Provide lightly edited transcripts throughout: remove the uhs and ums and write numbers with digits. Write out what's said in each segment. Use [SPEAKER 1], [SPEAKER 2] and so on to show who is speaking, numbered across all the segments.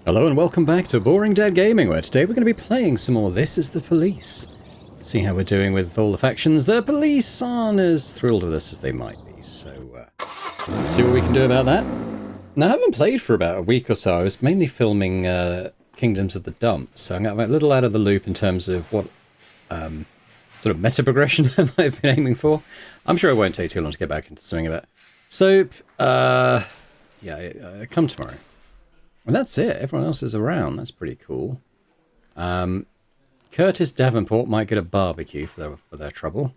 [SPEAKER 1] Hello and welcome back to Boring Dad Gaming, where today we're going to be playing some more This Is the Police. See how we're doing with all the factions. The police aren't as thrilled with us as they might be, so let's see what we can do about that. Now, I haven't played for about a week or so. I was mainly filming Kingdoms of the Dump, so I'm a little out of the loop in terms of what sort of meta progression I've been aiming for. I'm sure it won't take too long to get back into something about soap. Come tomorrow. And that's it. Everyone else is around. That's pretty cool. Curtis Davenport might get a barbecue for their trouble.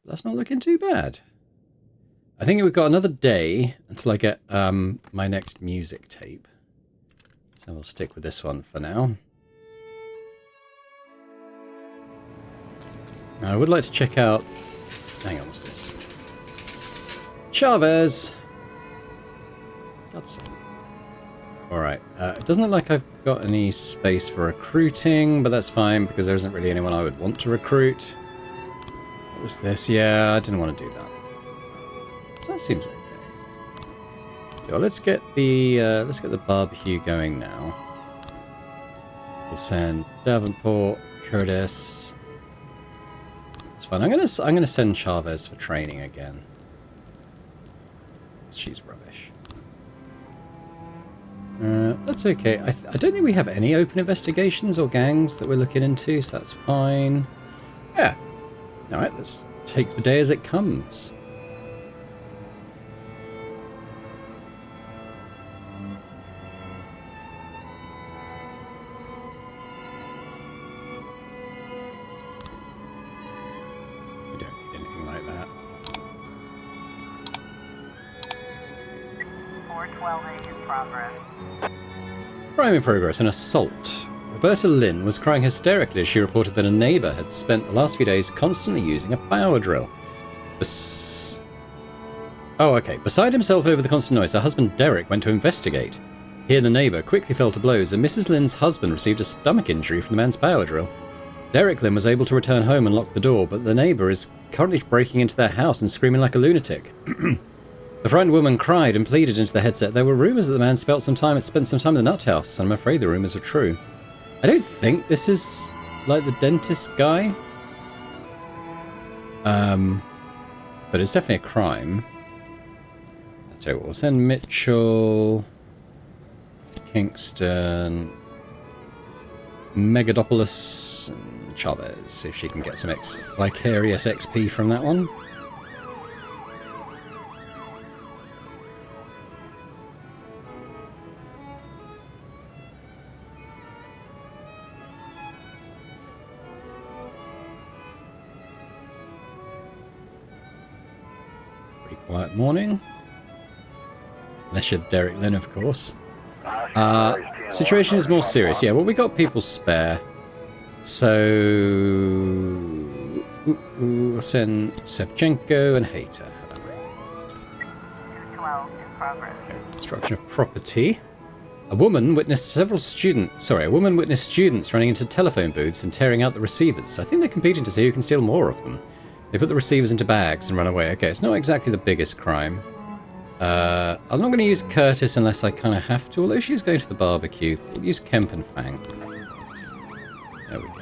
[SPEAKER 1] That's not looking too bad. I think we've got another day until I get my next music tape. So we'll stick with this one for now. Now I would like to check out... Hang on, what's this? Chavez! God's sake. Alright, it doesn't look like I've got any space for recruiting, but that's fine because there isn't really anyone I would want to recruit. What was this? Yeah, I didn't want to do that. So that seems okay. So let's get the barbecue going now. We'll send Davenport, Curtis. It's fine. I'm gonna send Chavez for training again. She's rubbish. That's okay. I don't think we have any open investigations or gangs that we're looking into, so that's fine. Yeah. Alright, let's take the day as it comes. We don't need anything like that.
[SPEAKER 2] 412A in progress.
[SPEAKER 1] Crime in progress, an assault. Roberta Lynn was crying hysterically as she reported that a neighbour had spent the last few days constantly using a power drill. Beside himself over the constant noise, her husband Derek went to investigate. Here the neighbour quickly fell to blows and Mrs. Lynn's husband received a stomach injury from the man's power drill. Derek Lynn was able to return home and lock the door, but the neighbour is currently breaking into their house and screaming like a lunatic. The frightened woman cried and pleaded into the headset. There were rumours that the man spent some time in the nut house, and I'm afraid the rumours were true. I don't think this is like the dentist guy. But it's definitely a crime. I'll tell you what, we'll send Mitchell, Kingston, Megadopoulos, and Chavez, see if she can get some vicarious XP from that one. Quiet morning. Unless you're Derek Lynn, of course. Situation is more serious. Yeah, well, we got people spare. So... we'll send Sevchenko and Hayter.
[SPEAKER 2] 212 in progress.
[SPEAKER 1] Destruction of property. A woman witnessed students running into telephone booths and tearing out the receivers. I think they're competing to see who can steal more of them. They put the receivers into bags and run away. Okay, it's not exactly the biggest crime. I'm not going to use Curtis unless I kind of have to, although she's going to the barbecue. We'll use Kemp and Fang. There we go.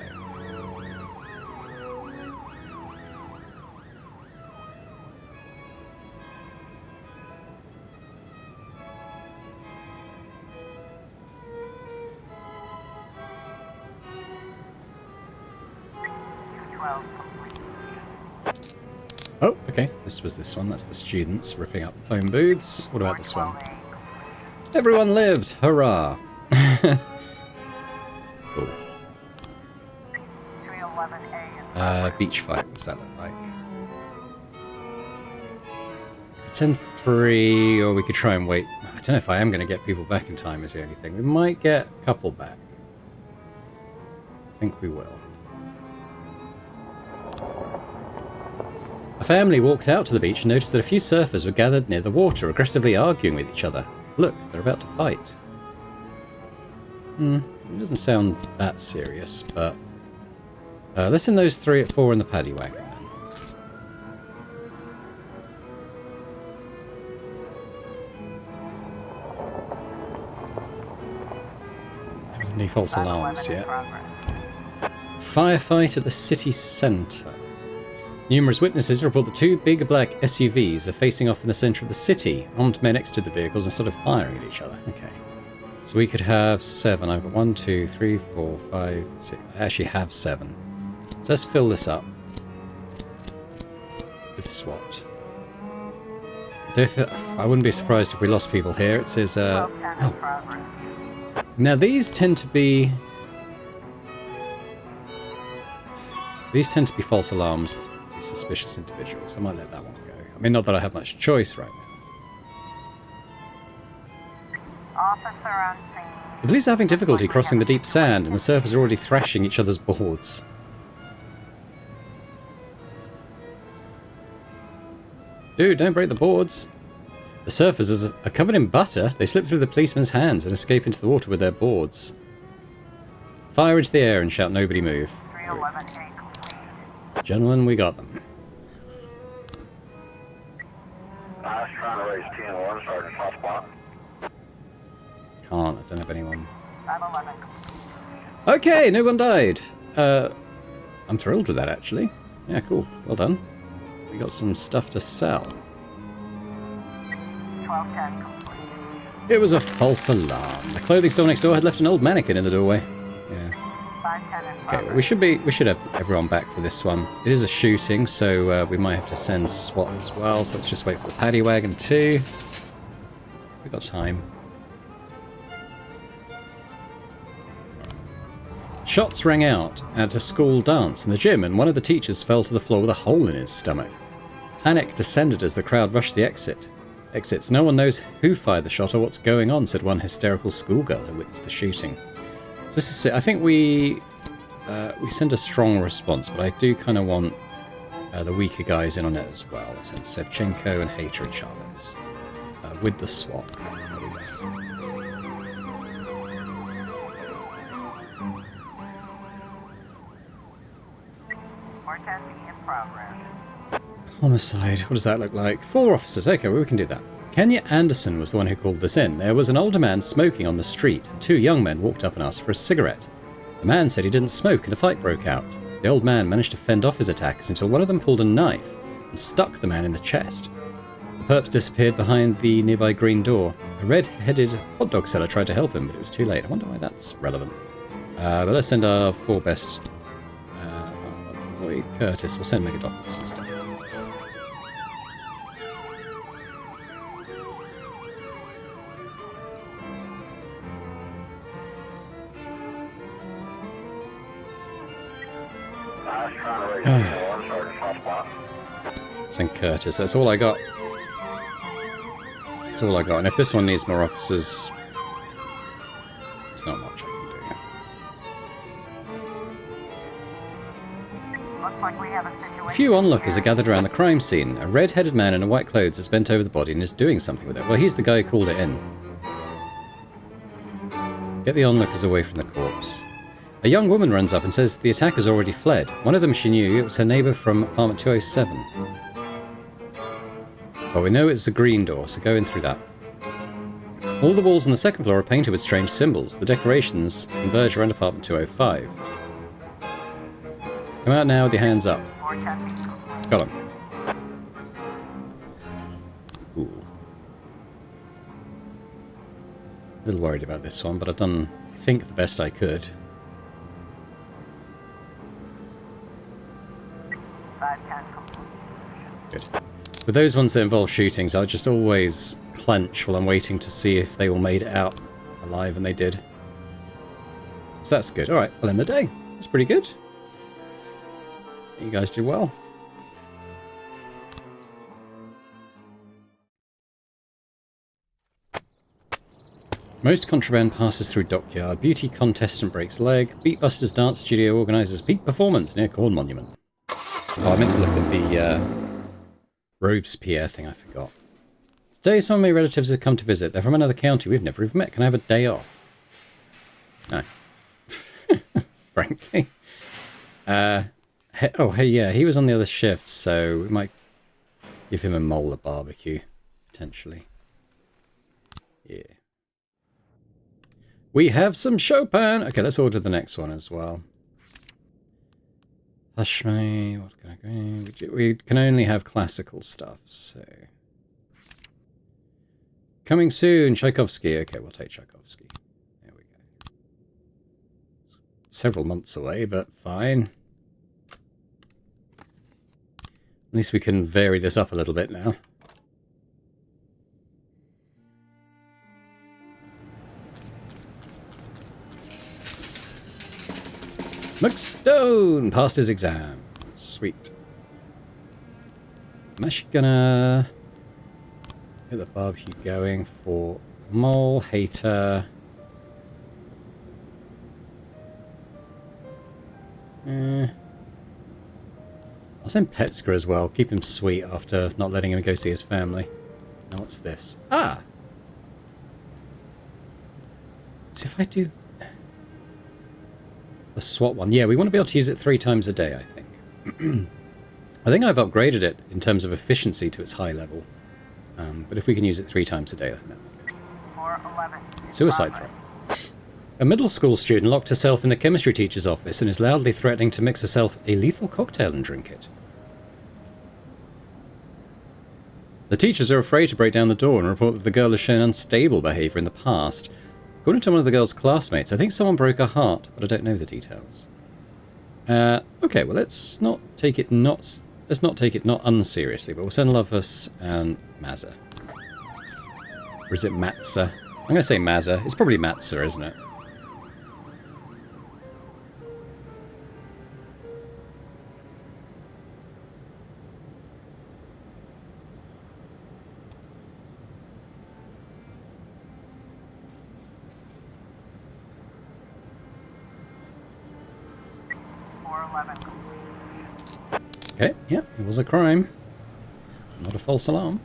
[SPEAKER 1] Oh, okay. This was this one. That's the students ripping up phone booths. What about this one? Everyone lived! Hurrah! Cool. Beach fight. What's that look like? 10-3, or we could try and wait. I don't know if I am going to get people back in time is the only thing. We might get a couple back. I think we will. A family walked out to the beach and noticed that a few surfers were gathered near the water, aggressively arguing with each other. Look, they're about to fight. It doesn't sound that serious, but... let's send those 3 at 4 in the paddy wagon, then. Any false alarms
[SPEAKER 2] 511 in
[SPEAKER 1] yet?
[SPEAKER 2] progress.
[SPEAKER 1] Firefight at the city centre. Numerous witnesses report that two big black SUVs are facing off in the centre of the city. Armed men exited the vehicles and started firing at each other. Okay. So we could have 7. I've got 1, 2, 3, 4, 5, 6. I actually have 7. So let's fill this up with SWAT. I wouldn't be surprised if we lost people here. It says,
[SPEAKER 2] 1210 in progress.
[SPEAKER 1] now these tend to be... These tend to be false alarms. These suspicious individuals. I might let that one go. I mean, not that I have much choice right now.
[SPEAKER 2] Officer on scene.
[SPEAKER 1] The police are having difficulty crossing the deep sand, and the surfers are already thrashing each other's boards. Dude, don't break the boards. The surfers are covered in butter. They slip through the policeman's hands and escape into the water with their boards. Fire into the air and shout, "Nobody move."
[SPEAKER 2] 311A complete.
[SPEAKER 1] Gentlemen, we got them.
[SPEAKER 3] I was trying to raise 10-1, Sergeant Hotspot.
[SPEAKER 1] Can't. I don't have anyone.
[SPEAKER 2] 511 complete.
[SPEAKER 1] Okay, no one died. I'm thrilled with that, actually. Yeah, cool. Well done. We got some stuff to sell.
[SPEAKER 2] 1210 complete.
[SPEAKER 1] It was a false alarm. The clothing store next door had left an old mannequin in the doorway. Yeah.
[SPEAKER 2] 510 in
[SPEAKER 1] Okay,
[SPEAKER 2] progress.
[SPEAKER 1] well, we should have everyone back for this one. It is a shooting, so we might have to send SWAT as well. So let's just wait for the paddy wagon too. We got time. Shots rang out at a school dance in the gym, and one of the teachers fell to the floor with a hole in his stomach. Panic descended as the crowd rushed the exits. No one knows who fired the shot or what's going on, said one hysterical schoolgirl who witnessed the shooting. So this is it. I think we send a strong response, but I do kind of want the weaker guys in on it as well. I send Sevchenko and Hater and Chavez with the SWAT. There we go.
[SPEAKER 2] in progress.
[SPEAKER 1] Homicide. What does that look like? 4 officers. Okay, well, we can do that. Kenya Anderson was the one who called this in. There was an older man smoking on the street, and 2 young men walked up and asked for a cigarette. The man said he didn't smoke, and a fight broke out. The old man managed to fend off his attackers until one of them pulled a knife and stuck the man in the chest. The perps disappeared behind the nearby green door. A red-headed hot dog seller tried to help him, but it was too late. I wonder why that's relevant. But let's send our 4 best... Curtis. We'll send Megadopoulos instead.
[SPEAKER 3] I was trying to raise 10-1, Sergeant Hotspot.
[SPEAKER 1] Send Curtis. That's all I got. That's all I got. And if this one needs more officers, there's not much I can do.
[SPEAKER 2] Looks like we have a situation.
[SPEAKER 1] A few onlookers are gathered around the crime scene. A red-headed man in a white clothes has bent over the body and is doing something with it. Well, he's the guy who called it in. Get the onlookers away from the corpse. A young woman runs up and says the attackers already fled. One of them she knew. It was her neighbour from apartment 207. Well, we know it's a green door, so go in through that. All the walls on the second floor are painted with strange symbols. The decorations converge around apartment 205. Come out now with your hands up.
[SPEAKER 2] 410
[SPEAKER 1] Got 'em. Ooh. A little worried about this one, but I've done, I think, the best I could.
[SPEAKER 2] 510 complete.
[SPEAKER 1] Good. With those ones that involve shootings, I just always clench while I'm waiting to see if they all made it out alive, and they did. So that's good. Alright, well, end the day. That's pretty good. You guys did well. Most contraband passes through dockyard. Beauty contestant breaks leg. Beatbusters dance studio organises peak performance near Corn Monument. Oh, I meant to look at the Robespierre thing. I forgot. Today, some of my relatives have come to visit. They're from another county we've never even met. Can I have a day off? No. Frankly. Hey, yeah, he was on the other shift, so we might give him a molar barbecue, potentially. Yeah. We have some Chopin. Okay, let's order the next one as well. Hush me. What can I go? We can only have classical stuff, so. Coming soon, Tchaikovsky. Okay, we'll take Tchaikovsky. There we go. Several months away, but fine. At least we can vary this up a little bit now. McStone passed his exam. Sweet. I'm actually gonna get the barbecue going for Mole, Hater. I'll send Petska as well. Keep him sweet after not letting him go see his family. Now what's this? Ah! So if I do the SWAT one, yeah, we want to be able to use it 3 times a day, I think. I think I've upgraded it in terms of efficiency to its high level. But if we can use it 3 times a day, then that would be good.
[SPEAKER 2] 411.
[SPEAKER 1] Suicide threat. A middle school student locked herself in the chemistry teacher's office and is loudly threatening to mix herself a lethal cocktail and drink it. The teachers are afraid to break down the door and report that the girl has shown unstable behaviour in the past. According to one of the girl's classmates, I think someone broke her heart, but I don't know the details. Okay, well let's not take it not unseriously, but we'll send Lovus and Mazza. Or is it Matza? I'm going to say Mazza. It's probably Matza, isn't it? Okay, yeah, it was a crime. Not a false alarm.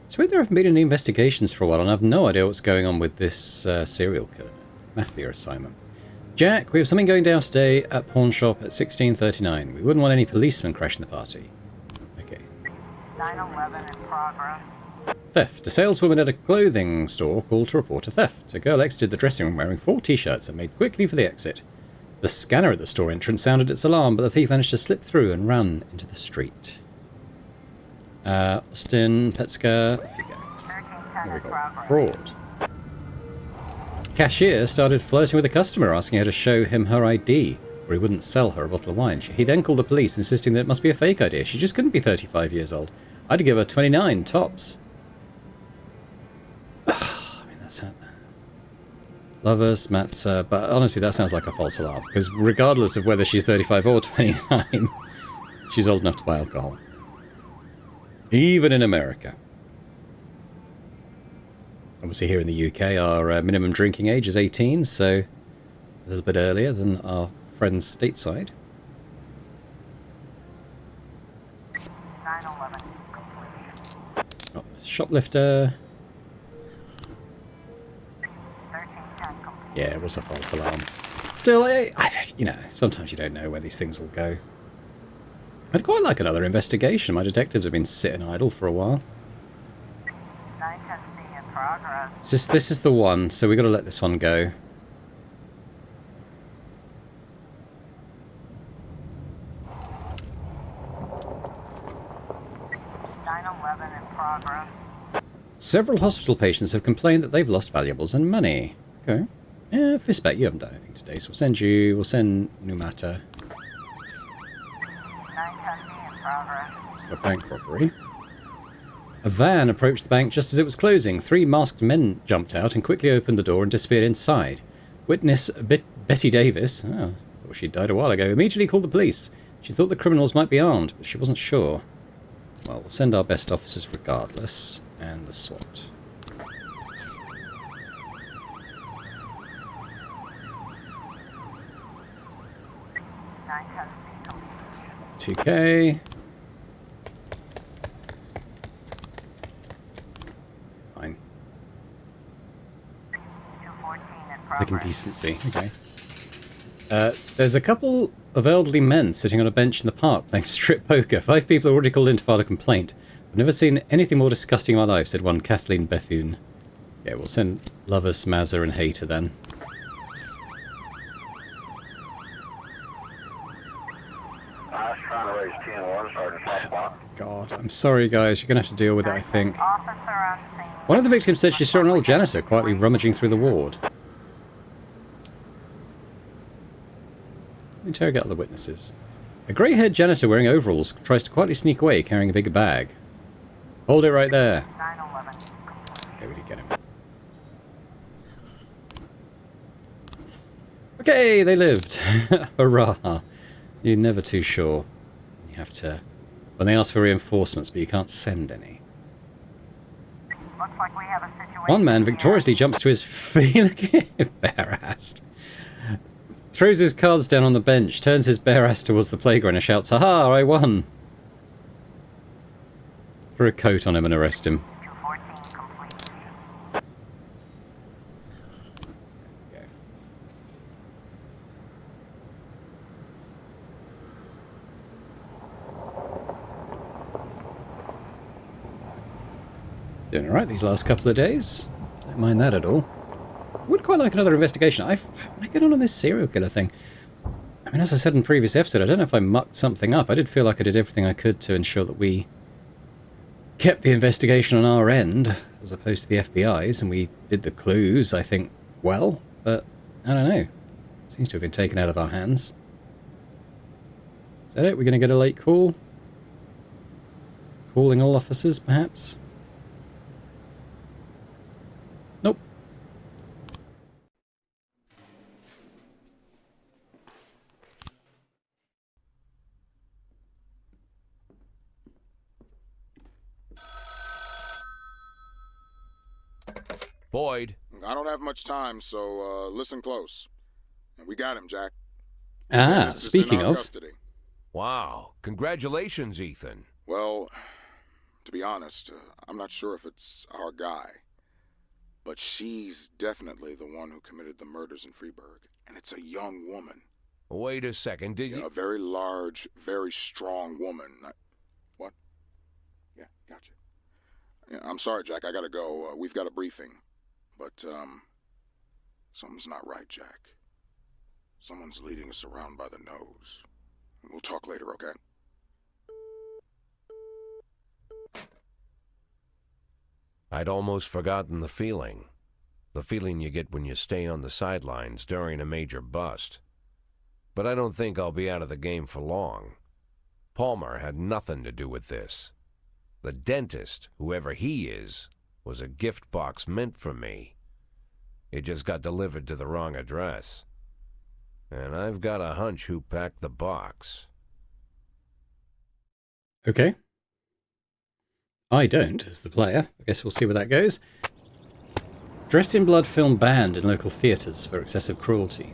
[SPEAKER 1] It's weird there haven't been any investigations for a while, and I have no idea what's going on with this serial killer. Mafia assignment. Jack, we have something going down today at pawn shop at 1639. We wouldn't want any policemen crashing the party. Okay.
[SPEAKER 2] 911 in progress.
[SPEAKER 1] Theft. A saleswoman at a clothing store called to report a theft. A girl exited the dressing room wearing 4 t-shirts and made quickly for the exit. The scanner at the store entrance sounded its alarm, but the thief managed to slip through and run into the street. Austin, Petska, off you go.
[SPEAKER 2] 1310
[SPEAKER 1] There we
[SPEAKER 2] in
[SPEAKER 1] go.
[SPEAKER 2] progress.
[SPEAKER 1] Fraud. Cashier started flirting with a customer, asking her to show him her ID, or he wouldn't sell her a bottle of wine. He then called the police, insisting that it must be a fake ID. She just couldn't be 35 years old. I'd give her 29, tops. I mean, that's it. Lovers, Matza, but honestly, that sounds like a false alarm, because regardless of whether she's 35 or 29, she's old enough to buy alcohol. Even in America. Obviously here in the UK, our minimum drinking age is 18, so a little bit earlier than our friends stateside.
[SPEAKER 2] 911 complete.
[SPEAKER 1] Oh, shoplifter.
[SPEAKER 2] 1310 complete.
[SPEAKER 1] Yeah, it was a false alarm. Still, you know, sometimes you don't know where these things will go. I'd quite like another investigation. My detectives have been sitting idle for a while.
[SPEAKER 2] 910C in progress.
[SPEAKER 1] This is the one, so we've got to let this one go.
[SPEAKER 2] In progress.
[SPEAKER 1] Several hospital patients have complained that they've lost valuables and money. Okay. Yeah, Fistback, you haven't done anything today, so we'll send Numata.
[SPEAKER 2] 910B in progress.
[SPEAKER 1] A bank robbery. A van approached the bank just as it was closing. 3 masked men jumped out and quickly opened the door and disappeared inside. Witness Betty Davis, thought she'd died a while ago, immediately called the police. She thought the criminals might be armed, but she wasn't sure. Well, we'll send our best officers regardless, and the SWAT. $2K. Fine.
[SPEAKER 2] 214 in
[SPEAKER 1] Looking
[SPEAKER 2] progress.
[SPEAKER 1] decency, okay. There's a couple of elderly men sitting on a bench in the park playing strip poker. 5 people are already called in to file a complaint. I've never seen anything more disgusting in my life, said one Kathleen Bethune. Yeah, we'll send Lovers, Mazza, and Hater then.
[SPEAKER 3] I was trying to raise 10-1, Sergeant Southpaw.
[SPEAKER 1] God, I'm sorry, guys. You're going to have to deal with it, I think.
[SPEAKER 2] Officer on scene.
[SPEAKER 1] One of the victims said she saw an old janitor quietly rummaging through the ward. Interrogate other witnesses. A grey-haired janitor wearing overalls tries to quietly sneak away carrying a big bag. Hold it right there.
[SPEAKER 2] 911.
[SPEAKER 1] Okay, we did get him. Okay, they lived. Hurrah. You're never too sure. You have to... When they ask for reinforcements, but you can't send any.
[SPEAKER 2] Looks like we have a situation.
[SPEAKER 1] One man victoriously jumps to his feet, bare-assed. Throws his cards down on the bench, turns his bare ass towards the playground and shouts, "Ha-ha, I won!" Throw a coat on him and arrest him.
[SPEAKER 2] 214 complete.
[SPEAKER 1] Okay. Doing alright these last couple of days. Don't mind that at all. Would quite like another investigation. When I get on this serial killer thing, I mean, as I said in the previous episode, I don't know if I mucked something up. I did feel like I did everything I could to ensure that we kept the investigation on our end, as opposed to the FBI's, and we did the clues, I think, well, but I don't know. It seems to have been taken out of our hands. Is that it? We're going to get a late call? Calling all officers, perhaps? Nope.
[SPEAKER 4] Boyd.
[SPEAKER 5] I don't have much time, so listen close. And we got him, Jack.
[SPEAKER 1] Ah,
[SPEAKER 5] It's
[SPEAKER 1] speaking
[SPEAKER 5] in our
[SPEAKER 1] of...
[SPEAKER 5] custody.
[SPEAKER 4] Wow. Congratulations, Ethan.
[SPEAKER 5] Well, to be honest, I'm not sure if it's our guy. But she's definitely the one who committed the murders in Freeburg. And it's a young woman.
[SPEAKER 4] Wait a second, did you...
[SPEAKER 5] A very large, very strong woman. What? Yeah, gotcha. Yeah, I'm sorry, Jack. I gotta go. We've got a briefing. But, something's not right, Jack. Someone's leading us around by the nose. We'll talk later, okay?
[SPEAKER 4] I'd almost forgotten the feeling. The feeling you get when you stay on the sidelines during a major bust. But I don't think I'll be out of the game for long. Palmer had nothing to do with this. The dentist, whoever he is, was a gift box meant for me. It just got delivered to the wrong address. And I've got a hunch who packed the box.
[SPEAKER 1] Okay. I don't, as the player. I guess we'll see where that goes. Dressed in blood film banned in local theatres for excessive cruelty.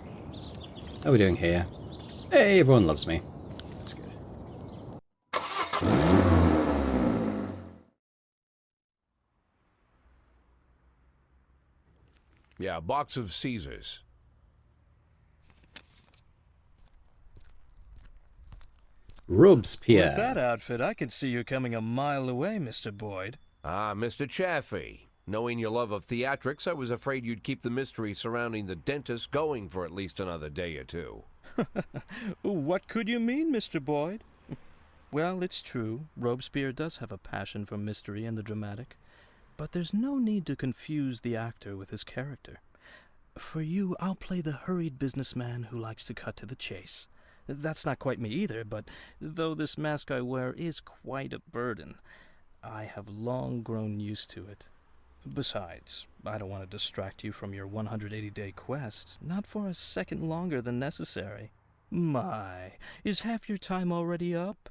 [SPEAKER 1] How are we doing here? Hey, everyone loves me. That's good.
[SPEAKER 4] Yeah, a box of Caesars.
[SPEAKER 1] Robespierre.
[SPEAKER 6] With that outfit, I could see you coming a mile away, Mr. Boyd.
[SPEAKER 4] Ah, Mr. Chaffee. Knowing your love of theatrics, I was afraid you'd keep the mystery surrounding the dentist going for at least another day or two.
[SPEAKER 6] What could you mean, Mr. Boyd? Well, it's true. Robespierre does have a passion for mystery and the dramatic. But there's no need to confuse the actor with his character. For you, I'll play the hurried businessman who likes to cut to the chase. That's not quite me either, but though this mask I wear is quite a burden, I have long grown used to it. Besides, I don't want to distract you from your 180-day quest, not for a second longer than necessary. My, is half your time already up?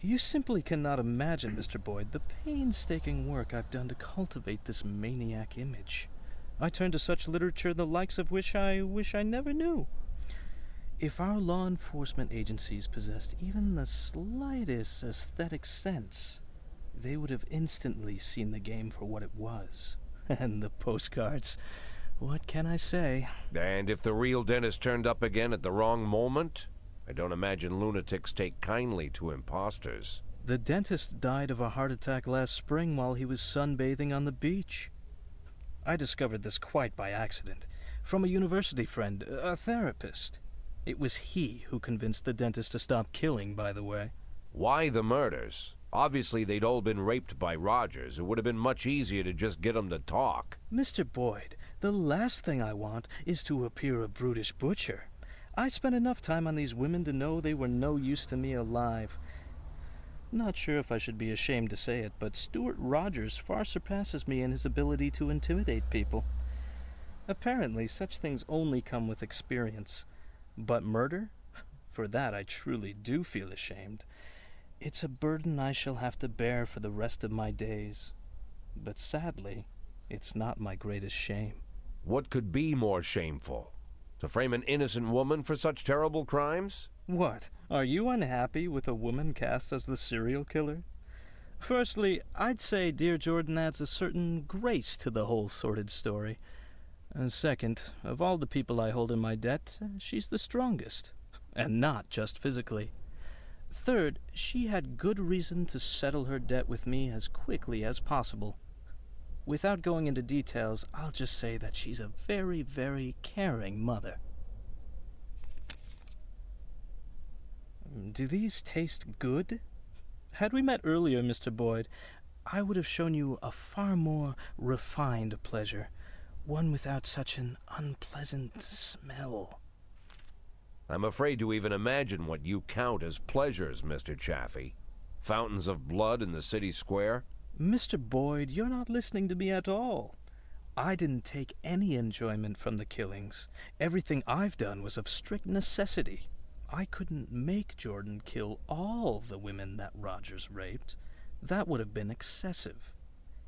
[SPEAKER 6] You simply cannot imagine, Mr. Boyd, the painstaking work I've done to cultivate this maniac image. I turn to such literature the likes of which I wish I never knew. If our law enforcement agencies possessed even the slightest aesthetic sense, they would have instantly seen the game for what it was. And the postcards. What can I say?
[SPEAKER 4] And if the real dentist turned up again at the wrong moment? I don't imagine lunatics take kindly to imposters.
[SPEAKER 6] The dentist died of a heart attack last spring while he was sunbathing on the beach. I discovered this quite by accident, from a university friend, a therapist. It was he who convinced the dentist to stop killing, by the way.
[SPEAKER 4] Why the murders? Obviously they'd all been raped by Rogers. It would have been much easier to just get them to talk.
[SPEAKER 6] Mr. Boyd, the last thing I want is to appear a brutish butcher. I spent enough time on these women to know they were no use to me alive. Not sure if I should be ashamed to say it, but Stuart Rogers far surpasses me in his ability to intimidate people. Apparently, such things only come with experience. But murder? For that I truly do feel ashamed. It's a burden I shall have to bear for the rest of my days. But sadly, it's not my greatest shame.
[SPEAKER 4] What could be more shameful? To frame an innocent woman for such terrible crimes?
[SPEAKER 6] What? Are you unhappy with a woman cast as the serial killer? Firstly, I'd say dear Jordan adds a certain grace to the whole sordid story. And second, of all the people I hold in my debt, she's the strongest. And not just physically. Third, she had good reason to settle her debt with me as quickly as possible. Without going into details, I'll just say that she's a very, very caring mother. Do these taste good? Had we met earlier, Mr. Boyd, I would have shown you a far more refined pleasure, one without such an unpleasant smell.
[SPEAKER 4] I'm afraid to even imagine what you count as pleasures, Mr. Chaffee. Fountains of blood in the city square?
[SPEAKER 6] Mr. Boyd, you're not listening to me at all. I didn't take any enjoyment from the killings. Everything I've done was of strict necessity. I couldn't make Jordan kill all the women that Rogers raped. That would have been excessive.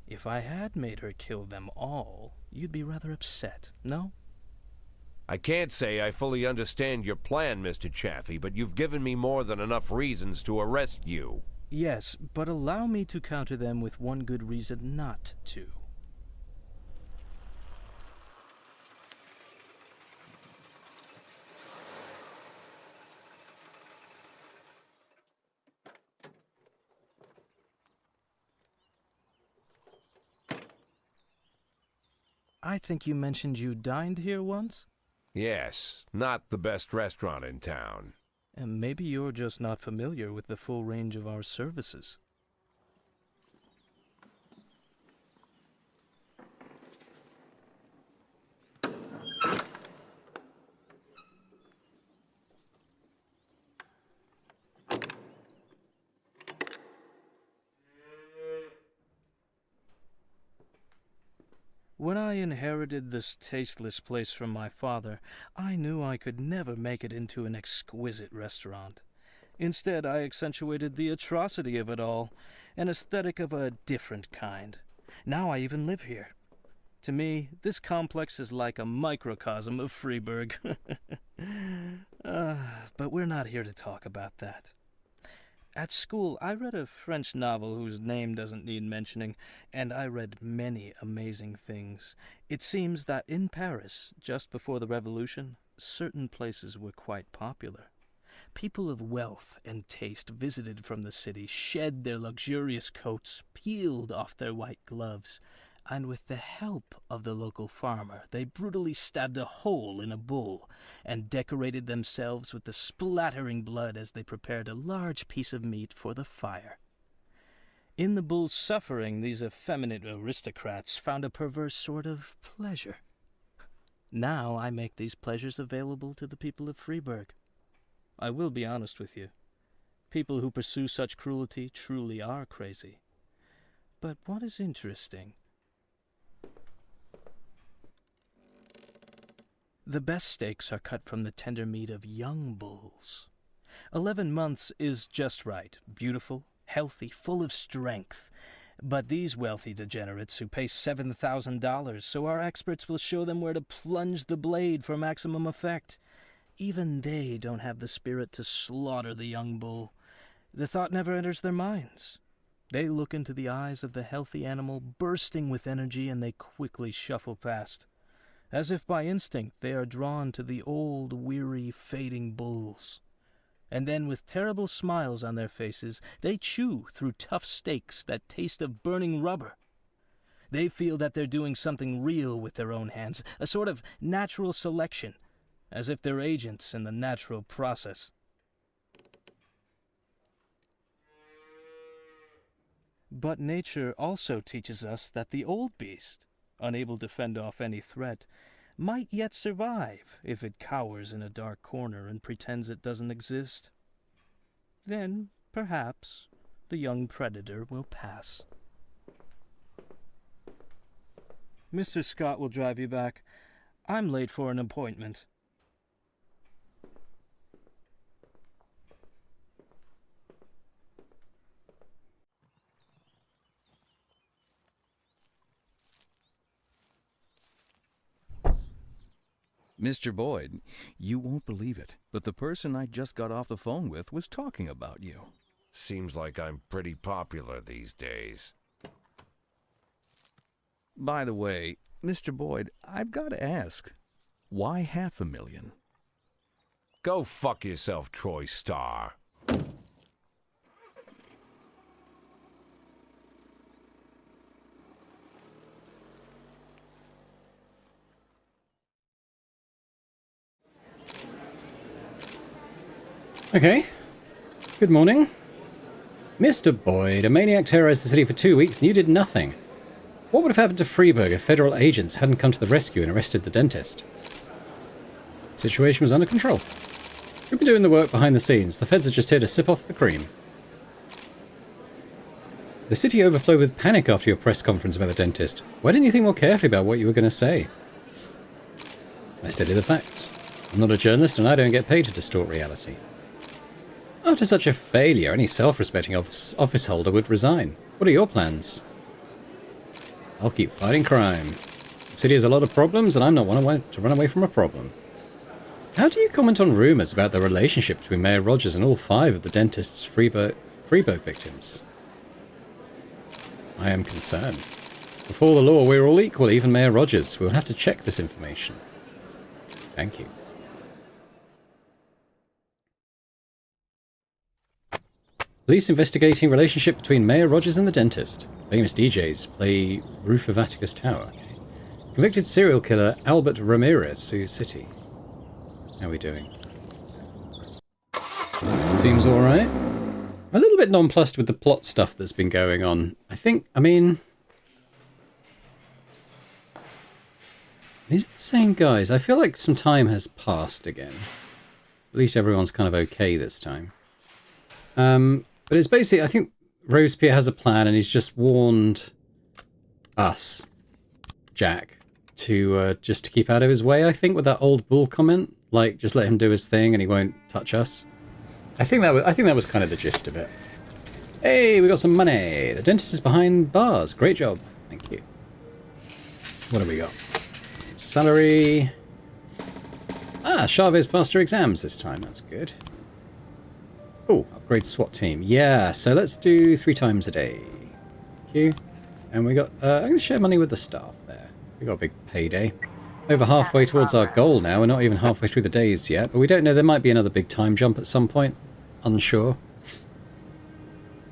[SPEAKER 6] If I had made her kill them all, you'd be rather upset, no?
[SPEAKER 4] I can't say I fully understand your plan, Mr. Chaffee, but you've given me more than enough reasons to arrest you.
[SPEAKER 6] Yes, but allow me to counter them with one good reason not to. I think you mentioned you dined here once?
[SPEAKER 4] Yes, not the best restaurant in town.
[SPEAKER 6] And maybe you're just not familiar with the full range of our services. When I inherited this tasteless place from my father, I knew I could never make it into an exquisite restaurant. Instead, I accentuated the atrocity of it all, an aesthetic of a different kind. Now I even live here. To me, this complex is like a microcosm of Freeburg. But we're not here to talk about that. At school, I read a French novel whose name doesn't need mentioning, and I read many amazing things. It seems that in Paris, just before the Revolution, certain places were quite popular. People of wealth and taste visited from the city, shed their luxurious coats, peeled off their white gloves, and with the help of the local farmer, they brutally stabbed a hole in a bull and decorated themselves with the splattering blood as they prepared a large piece of meat for the fire. In the bull's suffering, these effeminate aristocrats found a perverse sort of pleasure. Now I make these pleasures available to the people of Freeburg. I will be honest with you. People who pursue such cruelty truly are crazy. But what is interesting? The best steaks are cut from the tender meat of young bulls. 11 months is just right, beautiful, healthy, full of strength. But these wealthy degenerates who pay $7,000, so our experts will show them where to plunge the blade for maximum effect. Even they don't have the spirit to slaughter the young bull. The thought never enters their minds. They look into the eyes of the healthy animal bursting with energy, and they quickly shuffle past. As if by instinct, they are drawn to the old, weary, fading bulls. And then, with terrible smiles on their faces, they chew through tough steaks that taste of burning rubber. They feel that they're doing something real with their own hands, a sort of natural selection, as if they're agents in the natural process. But nature also teaches us that the old beast, unable to fend off any threat, might yet survive if it cowers in a dark corner and pretends it doesn't exist. Then, perhaps, the young predator will pass. Mr. Scott will drive you back. I'm late for an appointment.
[SPEAKER 7] Mr. Boyd, you won't believe it, but the person I just got off the phone with was talking about you.
[SPEAKER 4] Seems like I'm pretty popular these days.
[SPEAKER 7] By the way, Mr. Boyd, I've got to ask, why $500,000?
[SPEAKER 4] Go fuck yourself, Troy Starr.
[SPEAKER 1] Okay. Good morning. Mr. Boyd, a maniac terrorized the city for 2 weeks and you did nothing. What would have happened to Freeburg if federal agents hadn't come to the rescue and arrested the dentist? The situation was under control. We've been doing the work behind the scenes. The feds are just here to sip off the cream. The city overflowed with panic after your press conference about the dentist. Why didn't you think more carefully about what you were going to say? I study the facts. I'm not a journalist and I don't get paid to distort reality. After such a failure, any self-respecting office holder would resign. What are your plans? I'll keep fighting crime. The city has a lot of problems, and I'm not one to run away from a problem. How do you comment on rumours about the relationship between Mayor Rogers and all 5 of the dentist's Freeburg victims? I am concerned. Before the law, we're all equal, even Mayor Rogers. We'll have to check this information. Thank you. Police investigating relationship between Mayor Rogers and the dentist. Famous DJs play roof of Atticus Tower. Okay. Convicted serial killer Albert Ramirez sues city. How are we doing? Seems alright. A little bit nonplussed with the plot stuff that's been going on. I mean... These are the same guys. I feel like some time has passed again. At least everyone's kind of okay this time. But it's basically, I think Robespierre has a plan and he's just warned us, Jack, to just to keep out of his way, I think, with that old bull comment. Like, just let him do his thing and he won't touch us. I think that was kind of the gist of it. Hey, we got some money. The dentist is behind bars. Great job. Thank you. What have we got? Some salary. Ah, Chavez passed her exams this time. That's good. Oh, upgrade SWAT team. Yeah, so let's do 3 times a day. Thank you. And we got, I'm going to share money with the staff there. We got a big payday. Over halfway towards our goal now. We're not even halfway through the days yet, but we don't know. There might be another big time jump at some point. Unsure.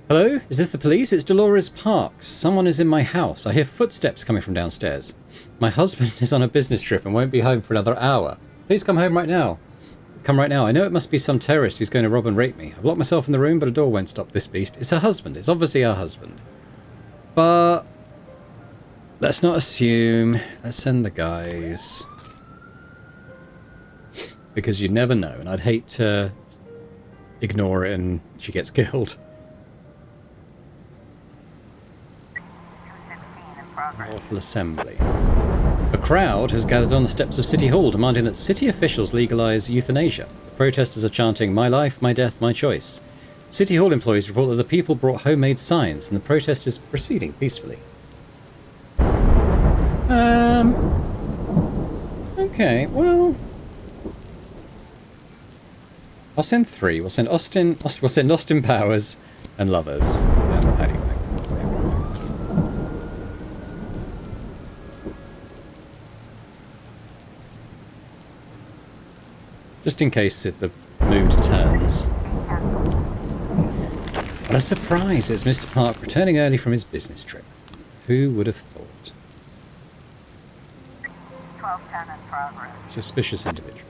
[SPEAKER 1] Hello? Is this the police? It's Dolores Parks. Someone is in my house. I hear footsteps coming from downstairs. My husband is on a business trip and won't be home for another hour. Please come home right now. Come right now. I know it must be some terrorist who's going to rob and rape me. I've locked myself in the room, but a door won't stop this beast. It's her husband. It's obviously her husband. But let's not assume. Let's send the guys. Because you never know, and I'd hate to ignore it and she gets killed.
[SPEAKER 2] 216 in progress.
[SPEAKER 1] Lawful assembly. A crowd has gathered on the steps of City Hall demanding that city officials legalize euthanasia. The protesters are chanting, "My life, my death, my choice." City Hall employees report that the people brought homemade signs and the protest is proceeding peacefully. Okay, well... I'll send 3. We'll send Austin Powers and Lovers and the paddy wagon. Just in case the mood turns. What a surprise! It's Mr. Park returning early from his business trip. Who would have thought?
[SPEAKER 2] 1210 in progress.
[SPEAKER 1] Suspicious individual.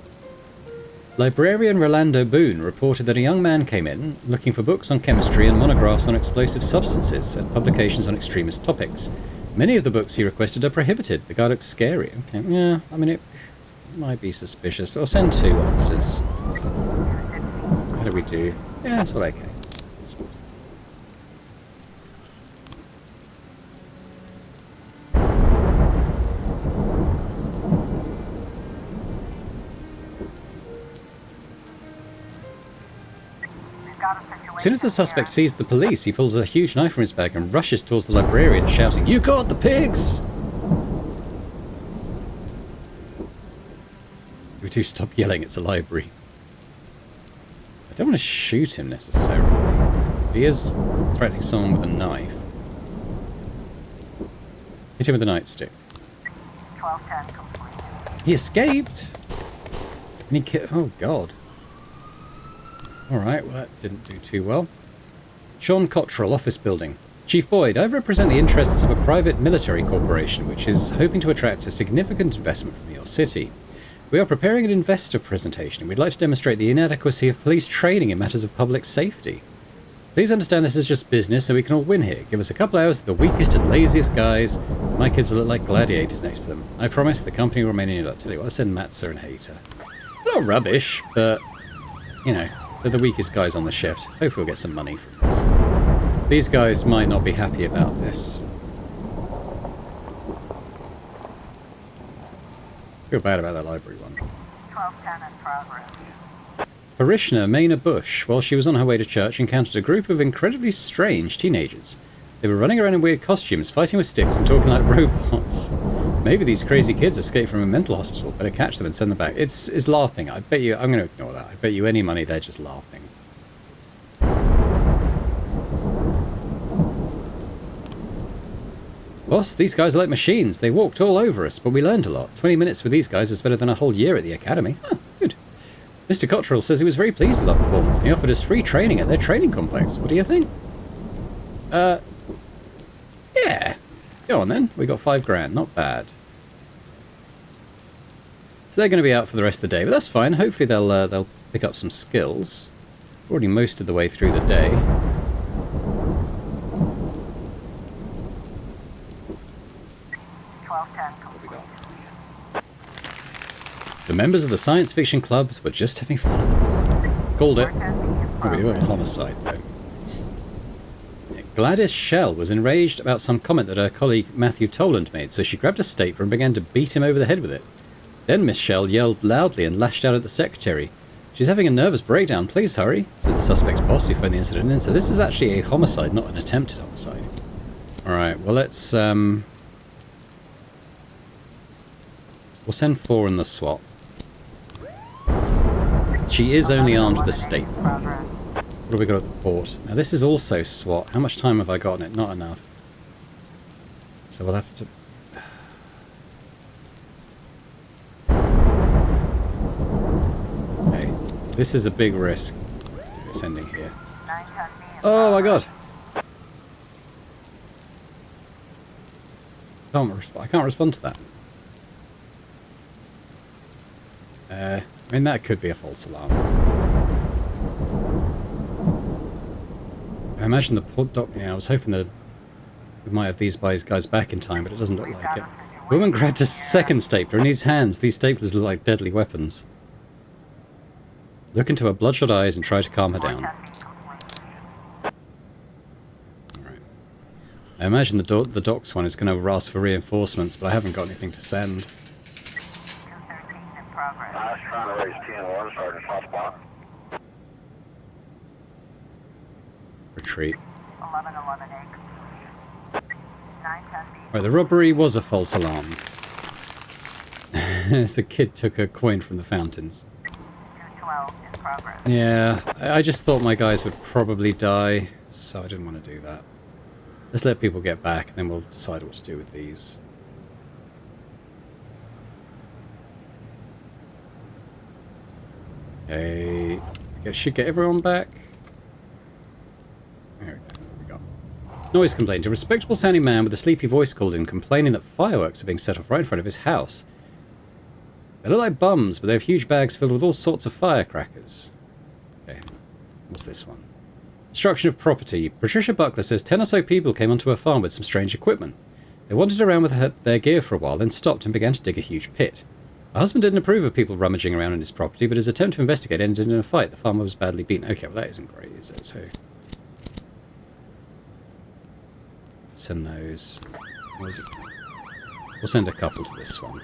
[SPEAKER 1] Librarian Rolando Boone reported that a young man came in looking for books on chemistry and monographs on explosive substances and publications on extremist topics. Many of the books he requested are prohibited. The guy looked scary. Okay, yeah, I mean, it might be suspicious. I'll send 2 officers. How do we do? Yeah, that's all okay. As soon as the suspect sees the police, he pulls a huge knife from his bag and rushes towards the librarian, shouting, "You caught the pigs!" We do stop yelling, it's a library. I don't want to shoot him necessarily. He is threatening someone with a knife. Hit him with a nightstick.
[SPEAKER 2] 1210 complete.
[SPEAKER 1] He escaped! And he oh god. Alright, well that didn't do too well. Sean Cottrell, office building. Chief Boyd, I represent the interests of a private military corporation which is hoping to attract a significant investment from your city. We are preparing an investor presentation and we'd like to demonstrate the inadequacy of police training in matters of public safety. Please understand this is just business so we can all win here. Give us a couple hours of the weakest and laziest guys. My kids will look like gladiators next to them. I promise the company will remain in your luck. Tell you what, I'll send Matza and Hater. Not rubbish, but, you know, they're the weakest guys on the shift. Hopefully we'll get some money from this. These guys might not be happy about this. Feel bad about that library one.
[SPEAKER 2] 1210 in progress.
[SPEAKER 1] Parishioner Maina Bush, while she was on her way to church, encountered a group of incredibly strange teenagers. They were running around in weird costumes, fighting with sticks and talking like robots. Maybe these crazy kids escaped from a mental hospital. Better catch them and send them back. It's laughing. I bet you... I'm going to ignore that. I bet you any money they're just laughing. Boss, these guys are like machines. They walked all over us, but we learned a lot. 20 minutes with these guys is better than a whole year at the academy. Huh, good. Mr. Cottrell says he was very pleased with our performance, and he offered us free training at their training complex. What do you think? Yeah. Go on then. We got $5 grand. Not bad. So they're going to be out for the rest of the day, but that's fine. Hopefully they'll pick up some skills. Already most of the way through the day. The members of the science fiction clubs were just having fun at the park. Called it. Oh, we do have a homicide, though. Gladys Shell was enraged about some comment that her colleague Matthew Toland made, so she grabbed a stapler and began to beat him over the head with it. Then Miss Shell yelled loudly and lashed out at the secretary. "She's having a nervous breakdown, please hurry," said the suspect's boss who phoned the incident in. So this is actually a homicide, not an attempted homicide. Alright, well let's... We'll send 4 in the SWAT. She is only armed with a stapler. What have we got at the port? Now this is also SWAT. How much time have I got on it? Not enough. So we'll have to... Okay. This is a big risk. Sending here. Oh my god! I can't respond to that. I mean, that could be a false alarm. I imagine the port dock... Yeah, I was hoping that we might have these guys back in time, but it doesn't look like it. The woman grabbed a second stapler in his hands. These staplers look like deadly weapons. Look into her bloodshot eyes and try to calm her down. Alright. I imagine the docks one is going to ask for reinforcements, but I haven't got anything to send.
[SPEAKER 3] I was trying to raise 10-1, Sergeant Hotspot.
[SPEAKER 1] retreat.
[SPEAKER 2] 1111A completion. 910B.
[SPEAKER 1] Right, the robbery was a false alarm. The kid took a coin from the fountains.
[SPEAKER 2] 212 in progress.
[SPEAKER 1] Yeah, I just thought my guys would probably die, so I didn't want to do that. Let's let people get back, and then we'll decide what to do with these. Okay, I guess should get everyone back. There we go. Noise complaint. A respectable sounding man with a sleepy voice called in, complaining that fireworks are being set off right in front of his house. They look like bums, but they have huge bags filled with all sorts of firecrackers. Okay, what's this one? Destruction of property. Patricia Buckler says 10 or so people came onto her farm with some strange equipment. They wandered around with their gear for a while, then stopped and began to dig a huge pit. Her husband didn't approve of people rummaging around on his property, but his attempt to investigate ended in a fight. The farmer was badly beaten. Okay, well that isn't great, is it? So send those. We'll send a couple to this one.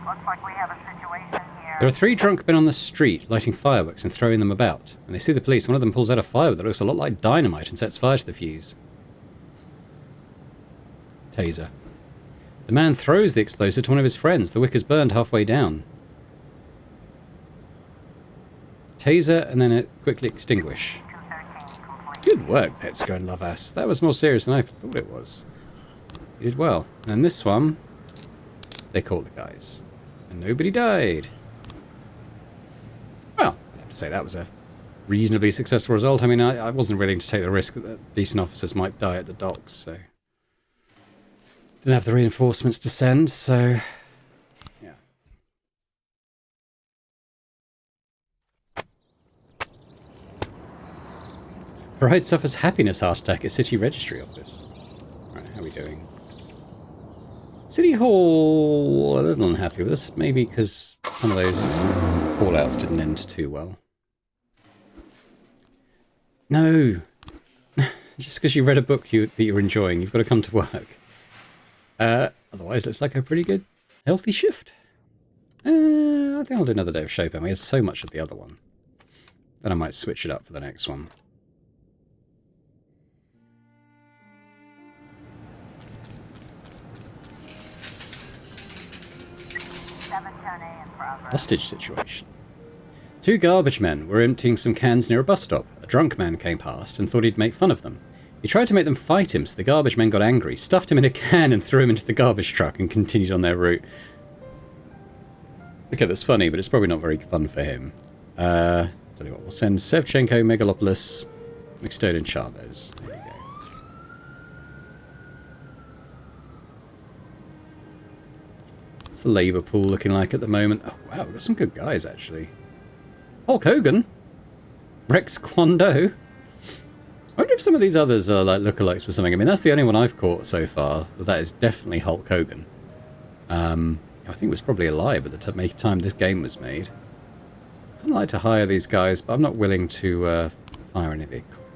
[SPEAKER 2] Looks like we have a situation here.
[SPEAKER 1] There are 3 drunk men on the street, lighting fireworks and throwing them about. When they see the police, one of them pulls out a firework that looks a lot like dynamite and sets fire to the fuse. Taser. The man throws the explosive to one of his friends. The wick is burned halfway down. Taser, and then it quickly extinguish.
[SPEAKER 2] 213 complete.
[SPEAKER 1] Good work, Petsker and Lovass. That was more serious than I thought it was. You did well. And this one, they caught the guys. And nobody died. Well, I have to say that was a reasonably successful result. I mean, I wasn't willing to take the risk that decent officers might die at the docks, so... Didn't have the reinforcements to send, so... Yeah. Bride suffers happiness heart attack at City Registry Office. Right, how are we doing? City Hall, a little unhappy with us. Maybe because some of those call-outs didn't end too well. No. Just because you read a book that you're enjoying, you've got to come to work. Otherwise, looks like a pretty good, healthy shift. I think I'll do another day of Chopin. We had so much of the other one. Then I might switch it up for the next one. Hostage situation. 2 garbage men were emptying some cans near a bus stop. A drunk man came past and thought he'd make fun of them. He tried to make them fight him, so the garbage men got angry, stuffed him in a can and threw him into the garbage truck and continued on their route. Okay, that's funny, but it's probably not very fun for him. Tell you what, we'll send Sevchenko, Megalopoulos, McStone and Chavez. There you go. What's the labour pool looking like at the moment? Oh, wow, we've got some good guys, actually. Hulk Hogan. Rex Kwon-Do. I wonder if some of these others are like lookalikes for something. I mean, that's the only one I've caught so far. But that is definitely Hulk Hogan. I think it was probably alive at the time this game was made. I'd like to hire these guys, but I'm not willing to fire any of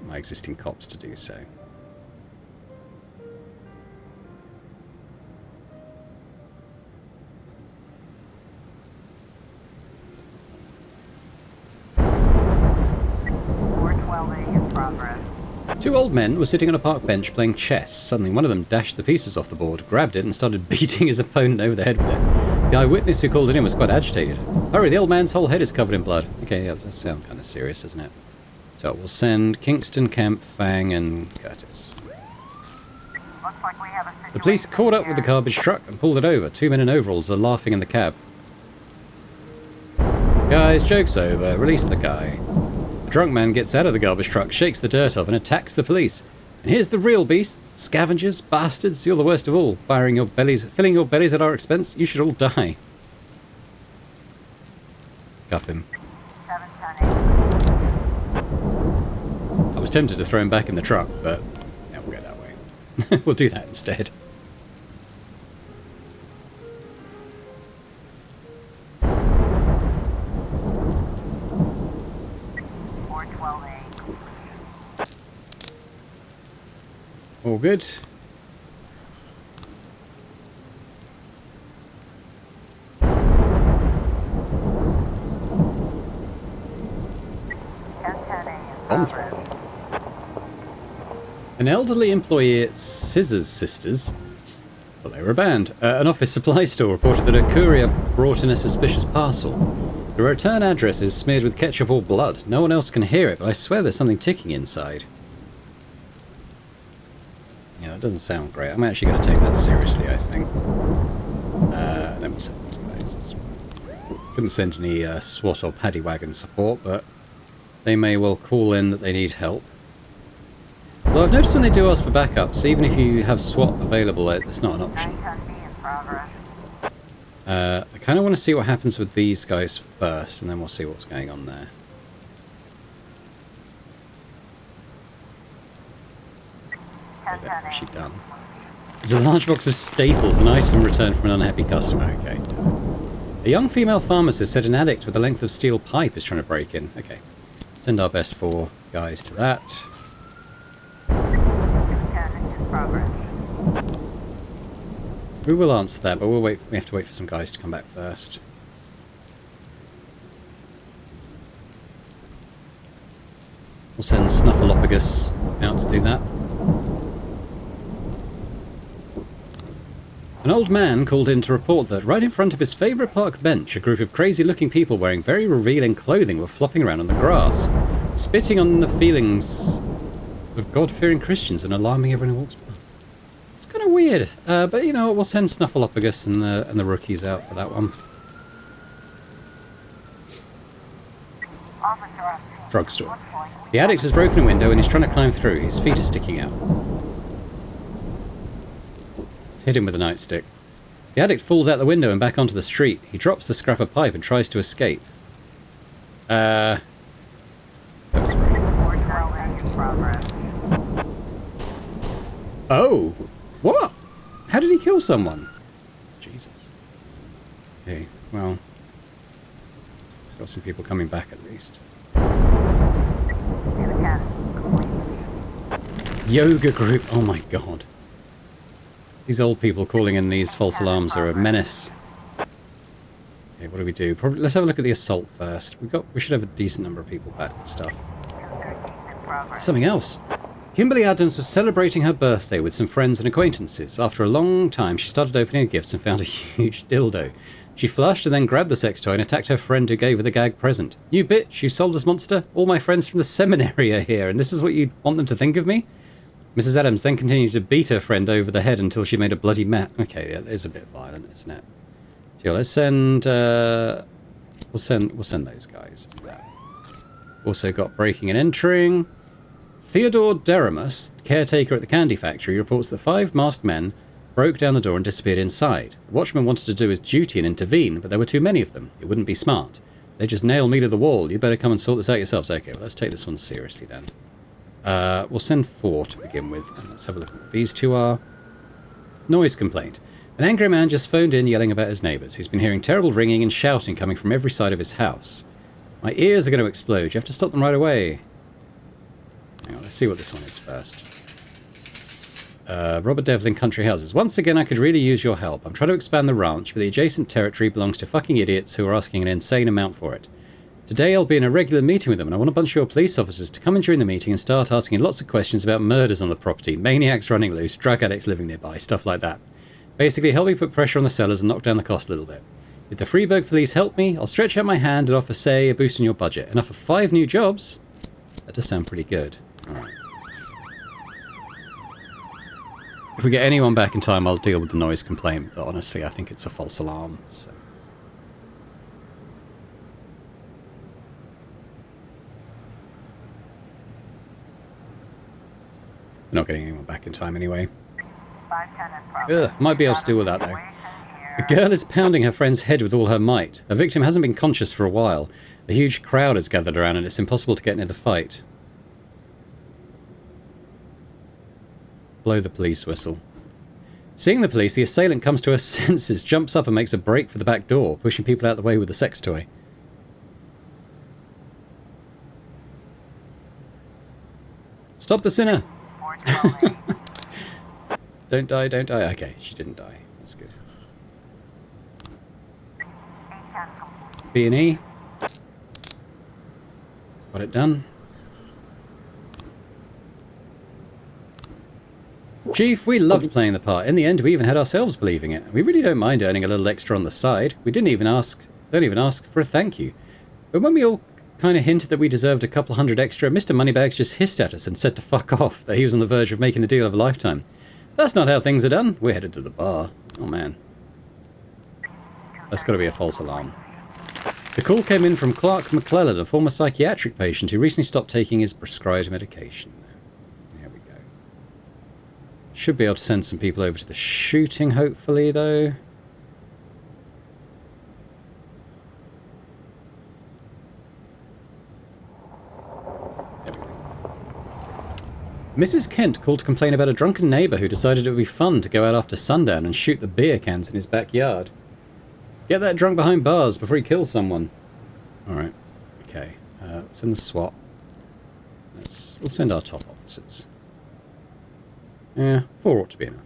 [SPEAKER 1] my existing cops to do so.
[SPEAKER 2] Progress.
[SPEAKER 1] 2 old men were sitting on a park bench playing chess. Suddenly one of them dashed the pieces off the board, grabbed it and started beating his opponent over the head with it. The eyewitness who called it in was quite agitated. Hurry, the old man's whole head is covered in blood. Okay, yeah, that sounds kind of serious, doesn't it? So we'll send Kingston, Kemp, Fang and Curtis.
[SPEAKER 2] Looks like we have a situation
[SPEAKER 1] The police caught up with the garbage truck and pulled it over. 2 men in overalls are laughing in the cab. Guys, joke's over. Release the guy. The drunk man gets out of the garbage truck, shakes the dirt off, and attacks the police. And here's the real beasts, scavengers, bastards, you're the worst of all. Filling your bellies at our expense, you should all die. Cuff him.
[SPEAKER 2] 710.
[SPEAKER 1] I was tempted to throw him back in the truck, but yeah, we'll go that way. We'll do that instead. All good. Bomb threat. An elderly employee at Scissors Sisters, well, they were banned. An office supply store reported that a courier brought in a suspicious parcel. The return address is smeared with ketchup or blood. No one else can hear it, but I swear there's something ticking inside. Yeah, that doesn't sound great. I'm actually going to take that seriously, I think. And then we'll send these guys. Couldn't send any SWAT or paddy wagon support, but they may well call in that they need help. Although I've noticed when they do ask for backups, even if you have SWAT available, it's not an option. I kind of want to see what happens with these guys first, and then we'll see what's going on there. What's she done? There's a large box of staples, an item returned from an unhappy customer. Okay. A young female pharmacist said an addict with a length of steel pipe is trying to break in. Okay. Send our best 4 guys to that. We will answer that, but we have to wait for some guys to come back first. We'll send Snuffleupagus out to do that. An old man called in to report that right in front of his favourite park bench, a group of crazy-looking people wearing very revealing clothing were flopping around on the grass, spitting on the feelings of God-fearing Christians and alarming everyone who walks by. It's kind of weird, but you know what, we'll send Snuffleupagus and the rookies out for that one. Drugstore. The addict has broken a window and is trying to climb through. His feet are sticking out. Hit him with a nightstick. The addict falls out the window and back onto the street. He drops the scrap of pipe and tries to escape. That was right. Oh! What? How did he kill someone? Jesus. Okay, well... got some people coming back at least. Yoga group. Oh my god. These old people calling in these false alarms are a menace. Okay, what do we do? Probably let's have a look at the assault first. We should have a decent number of people back for stuff. Something else. Kimberly Adams was celebrating her birthday with some friends and acquaintances. After a long time, she started opening her gifts and found a huge dildo. She flushed and then grabbed the sex toy and attacked her friend who gave her the gag present. You bitch, you soulless monster. All my friends from the seminary are here, and this is what you want them to think of me? Mrs. Adams then continued to beat her friend over the head until she made a bloody mess. Okay, yeah, it is a bit violent, isn't it? So let's send... We'll send those guys to that. Also got breaking and entering. Theodore Deramus, caretaker at the candy factory, reports that 5 masked men broke down the door and disappeared inside. The watchman wanted to do his duty and intervene, but there were too many of them. It wouldn't be smart. They just nailed me to the wall. You better come and sort this out yourselves. Okay, well, let's take this one seriously then. We'll send 4 to begin with, and let's have a look at what these 2 are. Noise complaint. An angry man just phoned in yelling about his neighbours. He's been hearing terrible ringing and shouting coming from every side of his house. My ears are going to explode. You have to stop them right away. Hang on, let's see what this one is first. Robert Devlin Country Houses. Once again, I could really use your help. I'm trying to expand the ranch, but the adjacent territory belongs to fucking idiots who are asking an insane amount for it. Today I'll be in a regular meeting with them, and I want a bunch of your police officers to come in during the meeting and start asking lots of questions about murders on the property, maniacs running loose, drug addicts living nearby, stuff like that. Basically, help me put pressure on the sellers and knock down the cost a little bit. If the Freeburg police help me, I'll stretch out my hand and offer, say, a boost in your budget. Enough for 5 new jobs? That does sound pretty good. Alright. If we get anyone back in time, I'll deal with the noise complaint, but honestly, I think it's a false alarm, so... We're not getting anyone back in time anyway. Ugh, might be able to deal with that though. A girl is pounding her friend's head with all her might. Her victim hasn't been conscious for a while. A huge crowd has gathered around and it's impossible to get near the fight. Blow the police whistle. Seeing the police, the assailant comes to her senses, jumps up and makes a break for the back door, pushing people out the way with the sex toy. Stop the sinner! Don't die, don't die. Okay, she didn't die. That's good. B&E. Got it done. Chief, we loved playing the part. In the end, we even had ourselves believing it. We really don't mind earning a little extra on the side. We don't even ask for a thank you. But when we all kind of hinted that we deserved a couple hundred extra, Mr. Moneybags just hissed at us and said to fuck off, that he was on the verge of making the deal of a lifetime. That's not how things are done. We're headed to the bar. Oh, man. That's got to be a false alarm. The call came in from Clark McClellan, a former psychiatric patient who recently stopped taking his prescribed medication. There we go. Should be able to send some people over to the shooting, hopefully, though. Mrs. Kent called to complain about a drunken neighbour who decided it would be fun to go out after sundown and shoot the beer cans in his backyard. Get that drunk behind bars before he kills someone. Alright. Okay. Send the SWAT. We'll send our top officers. Yeah, 4 ought to be enough.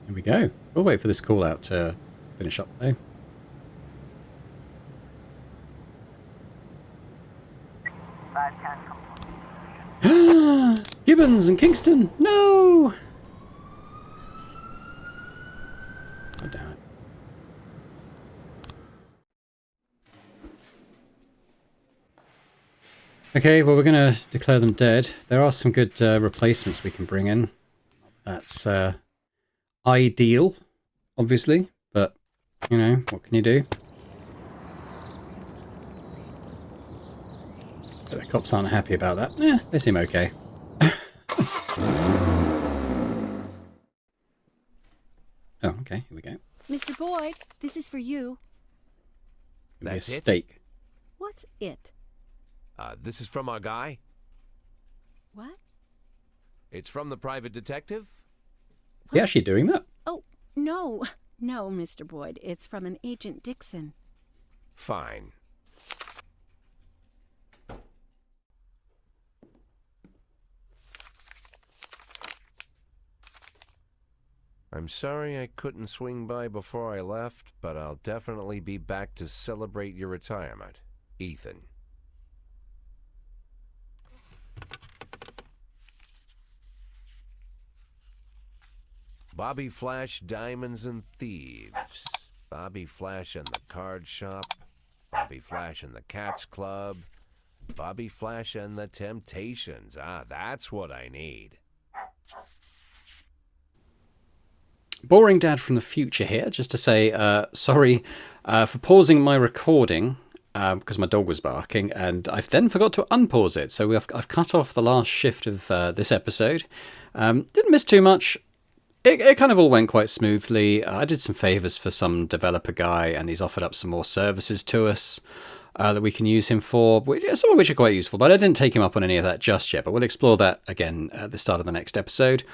[SPEAKER 1] Here we go. We'll wait for this call out to finish up though. Gibbons and Kingston! No! Oh, damn it. Okay, well, we're going to declare them dead. There are some good replacements we can bring in. That's ideal, obviously, but, you know, what can you do? But the cops aren't happy about that. Yeah, they seem okay. Oh, okay, here we go.
[SPEAKER 8] Mr. Boyd, this is for you.
[SPEAKER 4] That's it?
[SPEAKER 1] Steak.
[SPEAKER 8] What's it?
[SPEAKER 4] This is from our guy?
[SPEAKER 8] What?
[SPEAKER 4] It's from the private detective?
[SPEAKER 1] Is he actually doing that?
[SPEAKER 8] Oh, no. No, Mr. Boyd. It's from an Agent Dixon.
[SPEAKER 4] Fine. I'm sorry I couldn't swing by before I left, but I'll definitely be back to celebrate your retirement. Ethan. Bobby Flash, Diamonds and Thieves. Bobby Flash and the Card Shop. Bobby Flash and the Cats Club. Bobby Flash and the Temptations. Ah, that's what I need.
[SPEAKER 1] Boring Dad from the future here, just to say sorry for pausing my recording because my dog was barking, and I've then forgot to unpause it. So I've cut off the last shift of this episode. Didn't miss too much. It kind of all went quite smoothly. I did some favours for some developer guy, and he's offered up some more services to us that we can use him for, some of which are quite useful, but I didn't take him up on any of that just yet, but we'll explore that again at the start of the next episode.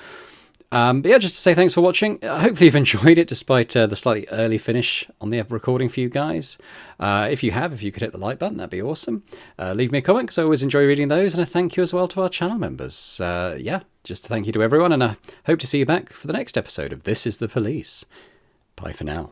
[SPEAKER 1] But yeah, just to say thanks for watching. Hopefully you've enjoyed it despite the slightly early finish on the recording for you guys. If you could hit the like button, that'd be awesome. Leave me a comment because I always enjoy reading those, and a thank you as well to our channel members. Yeah, just a thank you to everyone, and I hope to see you back for the next episode of This is the Police. Bye for now.